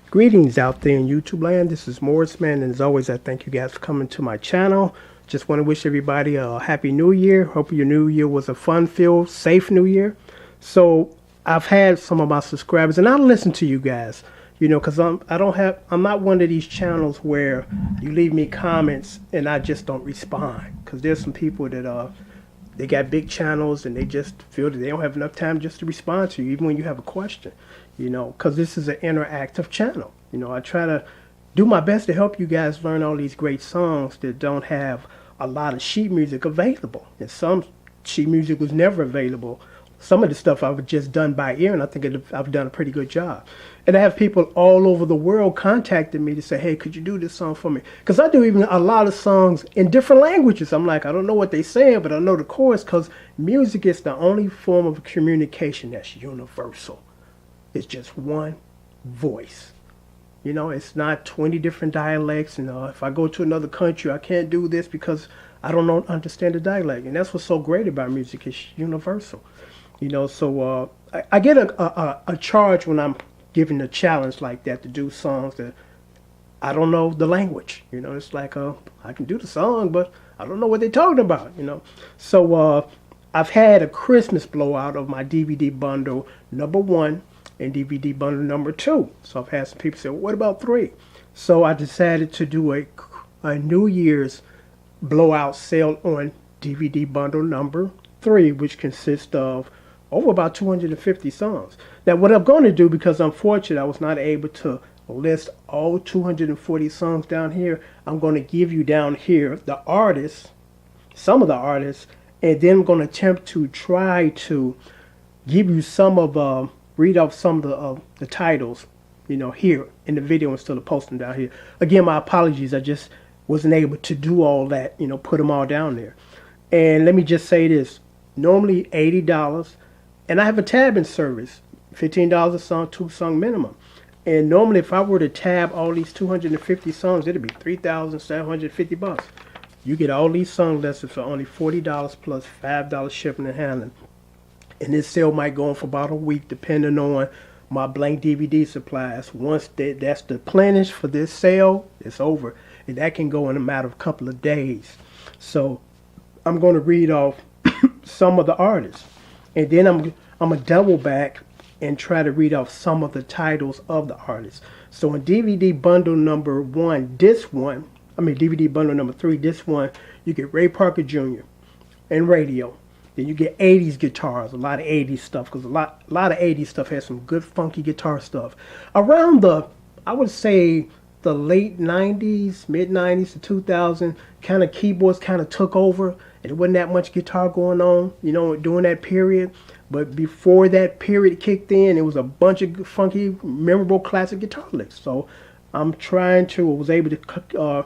Greetings out there in YouTube land. This is Morris Man, and as always, I thank you guys for coming to my channel. Just want to wish everybody a happy new year. Hope your new year was a fun-filled, safe new year. So I've had some of my subscribers, and I listen to you guys, because I'm not one of these channels where you leave me comments and I just don't respond. Because there's some people that they got big channels and they just feel that they don't have enough time just to respond to you, even when you have a question. Because this is an interactive channel. I try to do my best to help you guys learn all these great songs that don't have a lot of sheet music available. And some sheet music was never available. Some of the stuff I've just done by ear, and I think I've done a pretty good job. And I have people all over the world contacting me to say, hey, could you do this song for me? Because I do even a lot of songs in different languages. I'm like, I don't know what they're saying, but I know the chorus, because music is the only form of communication that's universal. It's just one voice. It's not 20 different dialects. If I go to another country, I can't do this because I don't understand the dialect. And that's what's so great about music. It's universal. So I get a charge when I'm given a challenge like that to do songs that I don't know the language. It's like I can do the song, but I don't know what they're talking about. So I've had a Christmas blowout of my DVD bundle #1 and DVD bundle #2. So I've had some people say, well, what about 3? So I decided to do a New Year's blowout sale on DVD bundle #3, which consists of over about 250 songs. Now what I'm going to do, because unfortunately I was not able to list all 240 songs down here, I'm going to give you down here the artists, some of the artists, and then I'm going to attempt to try to give you some of read off some of the titles, here in the video instead of posting down here. Again, my apologies. I just wasn't able to do all that, put them all down there. And let me just say this. Normally $80, and I have a tabbing service, $15 a song, 2-song minimum. And normally if I were to tab all these 250 songs, it'd be $3,750. You get all these song lists for only $40 plus $5 shipping and handling. And this sale might go on for about a week, depending on my blank DVD supplies. Once that's replenished for this sale, it's over. And that can go in a matter of a couple of days. So I'm going to read off some of the artists. And then I'm going to double back and try to read off some of the titles of the artists. So in DVD bundle #1, DVD bundle #3, this one, you get Ray Parker Jr. and Radio. Then you get 80s guitars, a lot of 80s stuff, because a lot of 80s stuff has some good funky guitar stuff. Around I would say the late 90s, mid 90s to 2000, kind of keyboards kind of took over, and there wasn't that much guitar going on, during that period. But before that period kicked in, it was a bunch of funky, memorable classic guitar licks. So I'm was able to,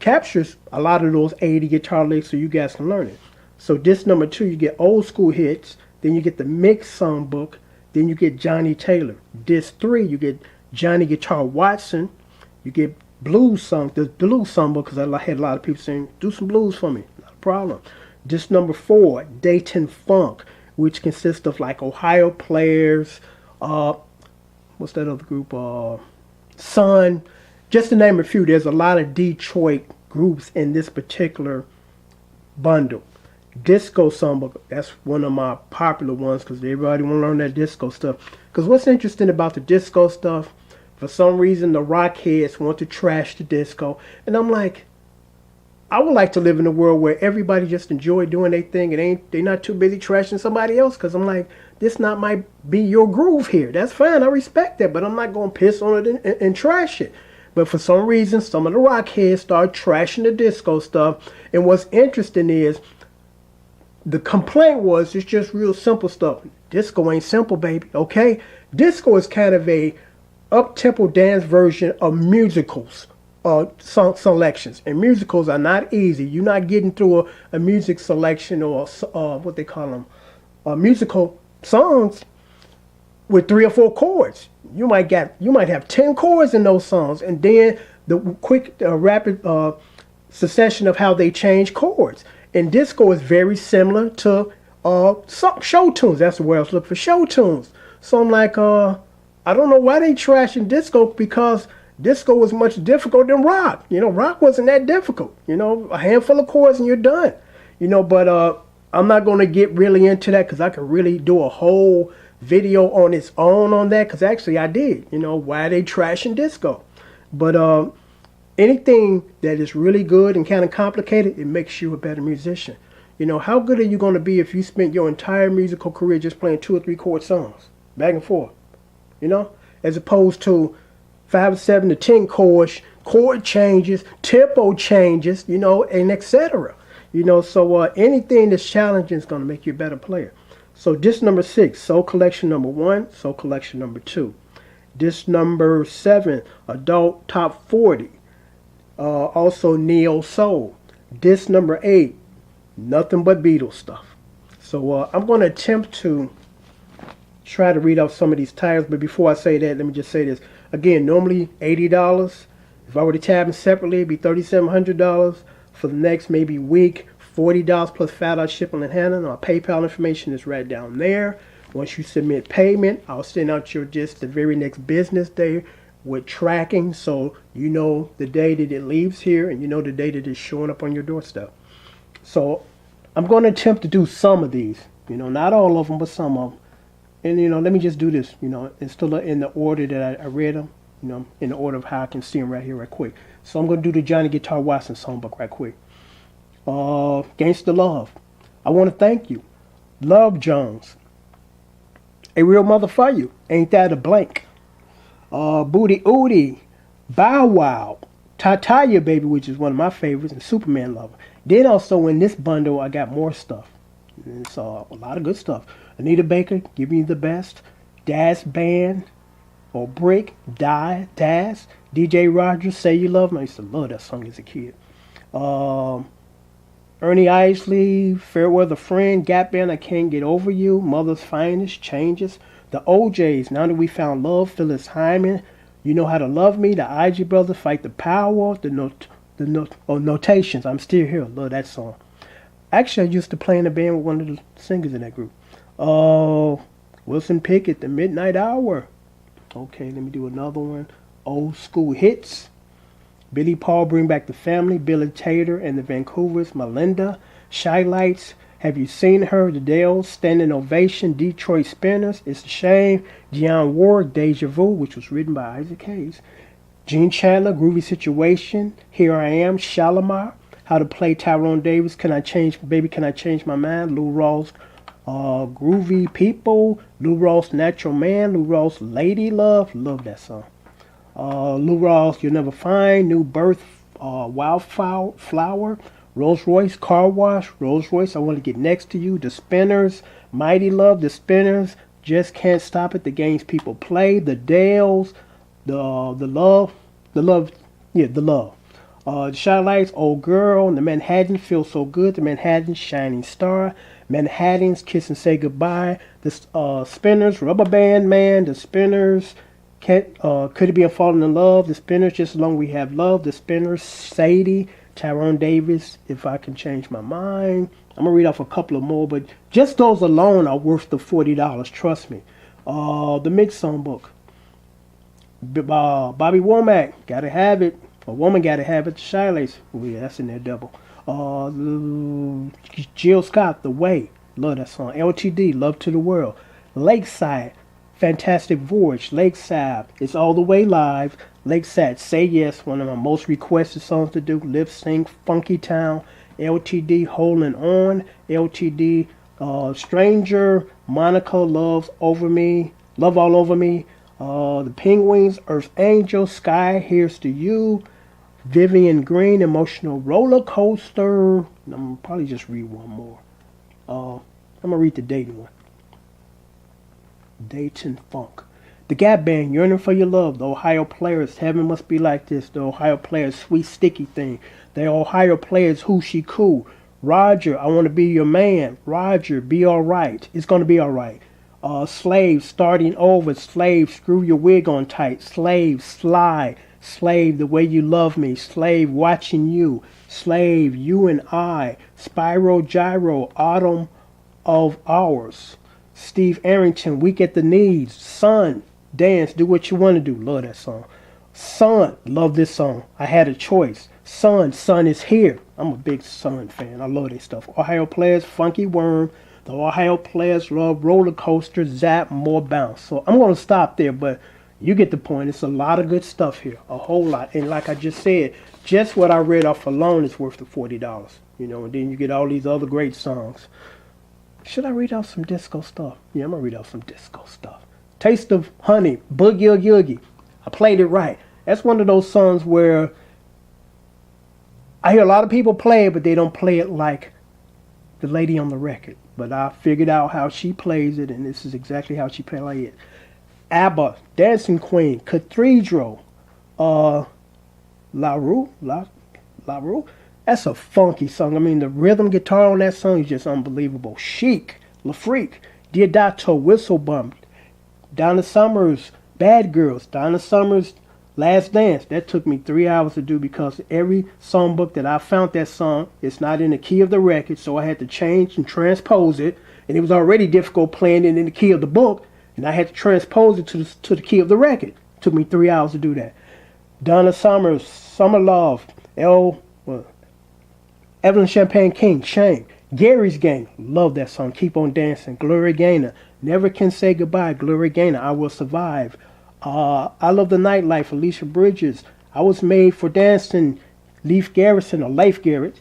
capture a lot of those 80 guitar licks so you guys can learn it. So disc #2, you get old school hits. Then you get the mixed songbook. Then you get Johnnie Taylor. Disc 3, you get Johnny Guitar Watson. You get blues the blues songbook, because I had a lot of people saying, do some blues for me. Not a problem. Disc #4, Dayton Funk, which consists of like Ohio Players. What's that other group? Sun. Just to name a few. There's a lot of Detroit groups in this particular bundle. Disco Songbook, that's one of my popular ones, because everybody want to learn that disco stuff. Because what's interesting about the disco stuff, for some reason the rock heads want to trash the disco, and I'm like, I would like to live in a world where everybody just enjoy doing their thing and they're not too busy trashing somebody else. Because I'm like, this not might be your groove here. That's fine, I respect that, but I'm not going to piss on it and trash it. But for some reason, some of the rock heads start trashing the disco stuff. And what's interesting is, the complaint was, it's just real simple stuff. Disco ain't simple, baby, okay? Disco is kind of a up-tempo dance version of musicals, song selections. And musicals are not easy. You're not getting through a music selection or what they call them, musical songs with 3 or 4 chords. You might have 10 chords in those songs, and then the quick, rapid succession of how they change chords. And disco is very similar to show tunes. That's the word I was looking for, show tunes. So I'm like, I don't know why they trashing disco, because disco was much difficult than rock. Rock wasn't that difficult. A handful of chords and you're done. But I'm not going to get really into that, because I could really do a whole video on its own on that, because actually I did. Why they trashing disco. But anything that is really good and kind of complicated, it makes you a better musician. How good are you going to be if you spent your entire musical career just playing 2 or 3 chord songs back and forth? As opposed to 5 or 7 to 10 chords, chord changes, tempo changes, and etc. So anything that's challenging is going to make you a better player. So disc number 6, Soul Collection number 1, Soul Collection number 2. Disc number 7, Adult Top 40, also Neo Soul. Disc number 8, nothing but Beatles stuff. So I'm going to attempt to try to read off some of these titles, but before I say that, let me just say this. Again, normally $80. If I were to tab them separately, it'd be $3,700. For the next maybe week, $40 plus $5 shipping and handling. Our PayPal information is right down there. Once you submit payment, I'll send out your disc the very next business day with tracking, so you know the day that it leaves here and you know the day that it's showing up on your doorstep. So I'm going to attempt to do some of these, not all of them, but some of them. And, let me just do this, it's still in the order that I read them, in the order of how I can see them right here right quick. So I'm going to do the Johnny Guitar Watson songbook right quick. Gangsta Love. I want to thank you. Love Jones. A Real Mother for You. Ain't That a Blank? Booty Ooty. Bow Wow. Tataya Baby, which is one of my favorites, and Superman Lover. Then also in this bundle, I got more stuff. It's a lot of good stuff. Anita Baker, Give Me the Best. Daz Band, or Brick, Daz. DJ Rogers, Say You Love Me. I used to love that song as a kid. Ernie Isley, Fair Weather Friend, Gap Band, I Can't Get Over You. Mother's Finest, Changes. The OJs, Now That We Found Love. Phyllis Hyman, You Know How to Love Me. The IG Brothers, Fight the Power. Notations, I'm Still Here. Love that song. Actually, I used to play in a band with one of the singers in that group. Wilson Pickett, The Midnight Hour. Okay, let me do another one. Old School Hits. Billy Paul, Bring Back the Family. Billy Taylor and the Vancouvers. Melinda. Shy Lights, Have You Seen Her? The Dells. Standing Ovation. Detroit Spinners. It's a Shame. Dionne Warwick, Deja Vu, which was written by Isaac Hayes. Gene Chandler, Groovy Situation. Here I Am. Shalimar. How to Play Tyrone Davis. Can I Change My Mind? Lou Rawls, Groovy People. Lou Rawls, Natural Man. Lou Rawls, Lady Love. Love that song. Lou Rawls, You'll Never Find. New Birth, Wildflower. Rolls Royce, Car Wash. Rolls Royce, I Want to Get Next to You. The Spinners, Mighty Love. The Spinners, Just Can't Stop It. The Games People Play. The Dells, The Love. The Shy Lights, Old Girl. The Manhattan, Feel So Good. The Manhattan, Shining Star. Manhattan's, Kiss and Say Goodbye. The Spinners, Rubber Band Man. The Spinners, Could It Be a Falling in Love? The Spinners, Just As Long As We Have Love. The Spinners, Sadie. Tyrone Davis, If I Can Change My Mind. I'm going to read off a couple of more, but just those alone are worth the $40, trust me. The Mix Songbook. Bobby Womack, Gotta Have It. A Woman Gotta Have It. The Shy Lights, oh yeah, that's in there double. Jill Scott, The Way, love that song. LTD, Love to the World. Lakeside, Fantastic Voyage. Lakeside, It's All the Way Live. Lakeside, Say Yes, one of my most requested songs to do. Lip Sync, Funky Town. LTD, Holding On. LTD, Stranger. Monica, Love All Over Me. The Penguins, Earth Angel. Sky, Here's to You. Vivian Green, Emotional Roller Coaster. I'm going to probably just read one more. I'm going to read the Dayton one. Dayton Funk. The Gap Band, Yearning for Your Love. The Ohio Players, Heaven Must Be Like This. The Ohio Players, Sweet Sticky Thing. The Ohio Players, Who She Cool. Roger, I Want to Be Your Man. Roger, Be Alright. It's going to be alright. Slave, Starting Over. Slave, Screw Your Wig On Tight. Slave, Slide. Slave, The Way You Love Me. Slave, Watching You. Slave, You and I. Spyro Gyro, Autumn of Ours. Steve Arrington, Weak at the Knees. Son, Dance, do what you want to do. Love that song. Sun, love this song. I had a choice. Sun is here. I'm a big Sun fan. I love this stuff. Ohio Players, Funky Worm. The Ohio Players love Roller Coaster, Zap, More Bounce. So I'm going to stop there, but you get the point. It's a lot of good stuff here. A whole lot. And like I just said, just what I read off alone is worth the $40. You know, and then you get all these other great songs. Should I read out some disco stuff? Yeah, I'm going to read out some disco stuff. Taste of Honey, Boogie Oogie Oogie. I played it right. That's one of those songs where I hear a lot of people play it, but they don't play it like the lady on the record. But I figured out how she plays it, and this is exactly how she plays it. ABBA, Dancing Queen, Cathedral, La Rue. That's a funky song. I mean, the rhythm guitar on that song is just unbelievable. Chic, La Freak, Diodato, Whistle Bump, Donna Summers, Bad Girls, Donna Summers, Last Dance. That took me 3 hours to do because every songbook that I found that song, it's not in the key of the record, so I had to change and transpose it, and it was already difficult playing it in the key of the book, and I had to transpose it to the key of the record. It took me 3 hours to do that. Donna Summers, Summer Love, Evelyn Champagne King, Shame. Gary's Gang, love that song, Keep on Dancing. Gloria Gaynor, Never Can Say Goodbye, Gloria Gaynor, I Will Survive. I Love the Nightlife, Alicia Bridges. I Was Made for Dancing, Leif Garrison or Leif Garrett.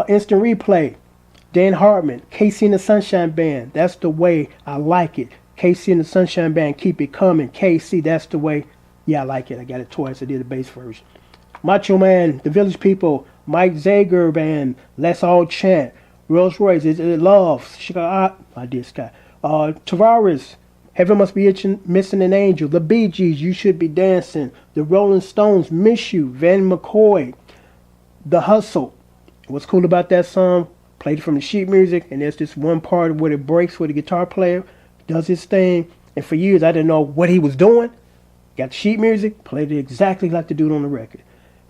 Instant Replay, Dan Hartman, Casey and the Sunshine Band, That's the Way I Like It. Casey and the Sunshine Band, Keep It Coming. KC, That's the Way. Yeah, I like it. I got it twice. I did the bass version. Macho Man, The Village People, Mike Zager Band, Let's All Chant. Rolls Royce, Is It Love? Chicago, I did Sky. Tavares, Heaven Must Be Missing an Angel. The Bee Gees, You Should Be Dancing. The Rolling Stones, Miss You. Van McCoy, The Hustle. What's cool about that song? Played it from the sheet music, and there's this one part where it breaks where the guitar player does his thing. And for years, I didn't know what he was doing. Got the sheet music, played it exactly like the dude on the record.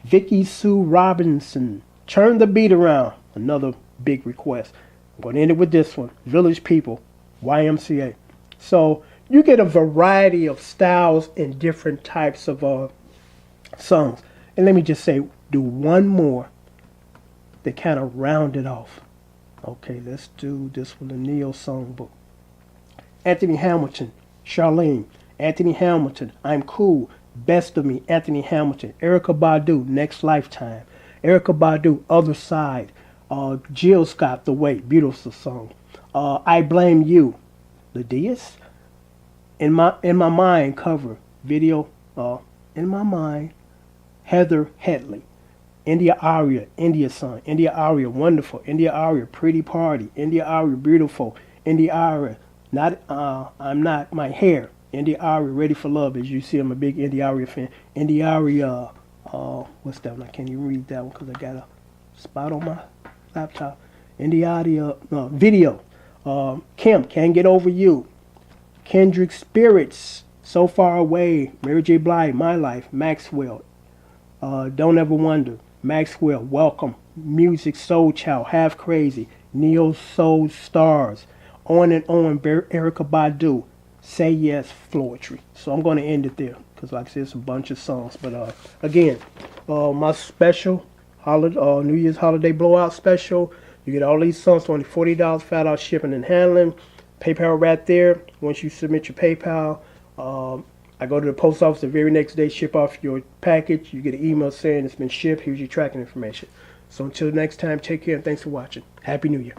Vicky Sue Robinson, Turn the Beat Around. Another big request. I'm going to end it with this one. Village People, YMCA. So you get a variety of styles and different types of songs. And let me just say, do one more to kind of round it off. Okay, let's do this one, the Neo Songbook. Anthony Hamilton, Charlene. Anthony Hamilton, I'm Cool. Best of Me, Anthony Hamilton. Erykah Badu, Next Lifetime. Erykah Badu, Other Side. Jill Scott, The Way, beautiful song. I Blame You, The Diaz. In My Mind cover, video, In My Mind, Heather Headley. India Aria, India Song. India Aria, Wonderful. India Aria, Pretty Party. India Aria, Beautiful. India Aria, I'm Not My Hair. India Aria, Ready for Love. As you see, I'm a big India Aria fan. India Aria, what's that one? I can't even read that one because I got a spot on my laptop. India Aria, video. Kim, Can't Get Over You. Kendrick Spirits, So Far Away. Mary J. Blige, My Life. Maxwell, Don't Ever Wonder. Maxwell, Welcome. Music, Soul Child, Half Crazy. Neo Soul Stars. On and On, Erykah Badu. Say Yes, Floetry. So I'm going to end it there because, like I said, it's a bunch of songs. But again, my special New Year's holiday blowout special. You get all these songs for only $40, $5 shipping and handling. PayPal right there. Once you submit your PayPal, I go to the post office the very next day, ship off your package. You get an email saying it's been shipped. Here's your tracking information. So until next time, take care and thanks for watching. Happy New Year.